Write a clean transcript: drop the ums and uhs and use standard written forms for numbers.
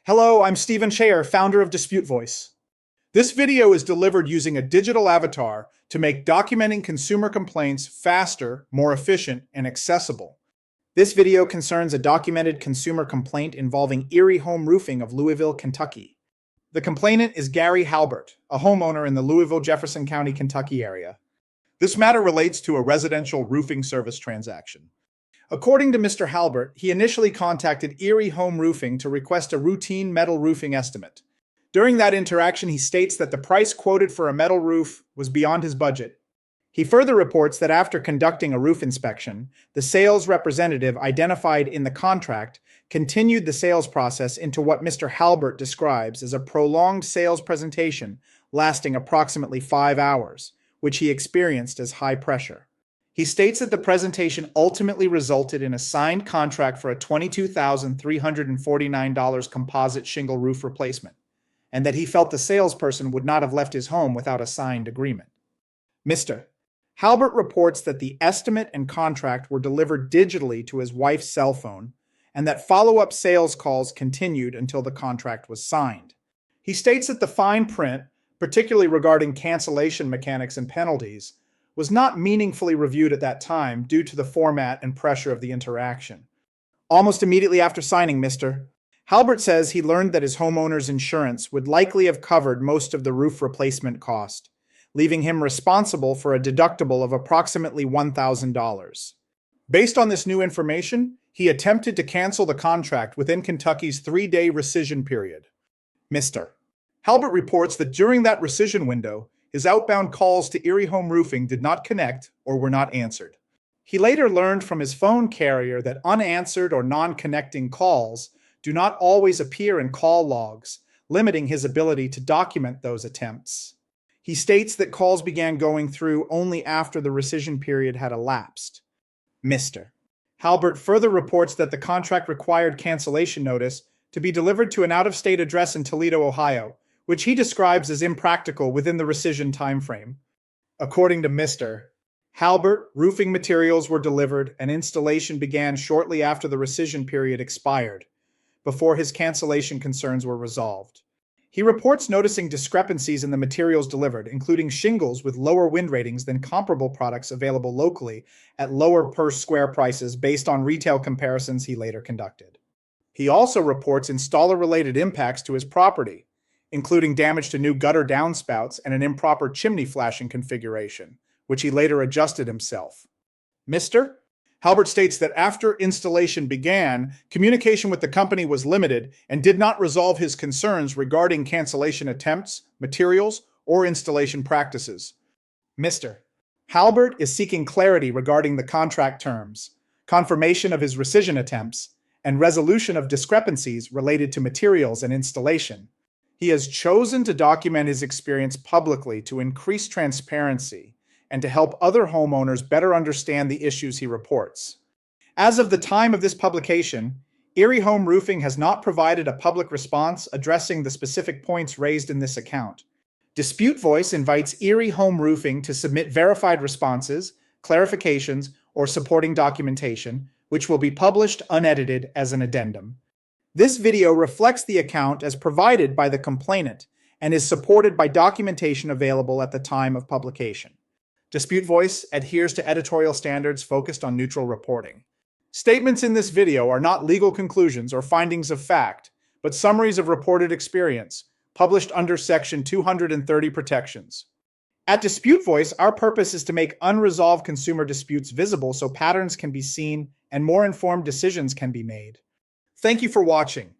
Hello, I'm Stephen Shayer, founder of Dispute Voice. This video is delivered using a digital avatar to make documenting consumer complaints faster, more efficient, and accessible. This video concerns a documented consumer complaint involving Erie Home Roofing of Louisville, Kentucky. The complainant is Gary Halbert, a homeowner in the Louisville, Jefferson County, Kentucky area. This matter relates to a residential roofing service transaction. According to Mr. Halbert, he initially contacted Erie Home Roofing to request a routine metal roofing estimate. During that interaction, he states that the price quoted for a metal roof was beyond his budget. He further reports that after conducting a roof inspection, the sales representative identified in the contract continued the sales process into what Mr. Halbert describes as a prolonged sales presentation lasting approximately 5 hours, which he experienced as high pressure. He states that the presentation ultimately resulted in a signed contract for a $22,349 composite shingle roof replacement, and that he felt the salesperson would not have left his home without a signed agreement. Mr. Halbert reports that the estimate and contract were delivered digitally to his wife's cell phone, and that follow-up sales calls continued until the contract was signed. He states that the fine print, particularly regarding cancellation mechanics and penalties, was not meaningfully reviewed at that time due to the format and pressure of the interaction. Almost immediately after signing, Mr. Halbert says he learned that his homeowner's insurance would likely have covered most of the roof replacement cost, leaving him responsible for a deductible of approximately $1,000. Based on this new information, he attempted to cancel the contract within Kentucky's 3-day rescission period. Mr. Halbert reports that during that rescission window, his outbound calls to Erie Home Roofing did not connect or were not answered. He later learned from his phone carrier that unanswered or non-connecting calls do not always appear in call logs, limiting his ability to document those attempts. He states that calls began going through only after the rescission period had elapsed. Mr. Halbert further reports that the contract required cancellation notice to be delivered to an out-of-state address in Toledo, Ohio, which he describes as impractical within the rescission timeframe. According to Mr. Halbert, roofing materials were delivered and installation began shortly after the rescission period expired, before his cancellation concerns were resolved. He reports noticing discrepancies in the materials delivered, including shingles with lower wind ratings than comparable products available locally at lower per square prices based on retail comparisons he later conducted. He also reports installer-related impacts to his property, including damage to new gutter downspouts and an improper chimney flashing configuration, which he later adjusted himself. Mr. Halbert states that after installation began, communication with the company was limited and did not resolve his concerns regarding cancellation attempts, materials, or installation practices. Mr. Halbert is seeking clarity regarding the contract terms, confirmation of his rescission attempts, and resolution of discrepancies related to materials and installation. He has chosen to document his experience publicly to increase transparency and to help other homeowners better understand the issues he reports. As of the time of this publication, Erie Home Roofing has not provided a public response addressing the specific points raised in this account. Dispute Voice invites Erie Home Roofing to submit verified responses, clarifications, or supporting documentation, which will be published unedited as an addendum. This video reflects the account as provided by the complainant and is supported by documentation available at the time of publication. Dispute Voice adheres to editorial standards focused on neutral reporting. Statements in this video are not legal conclusions or findings of fact, but summaries of reported experience, published under Section 230 protections. At Dispute Voice, our purpose is to make unresolved consumer disputes visible so patterns can be seen and more informed decisions can be made. Thank you for watching.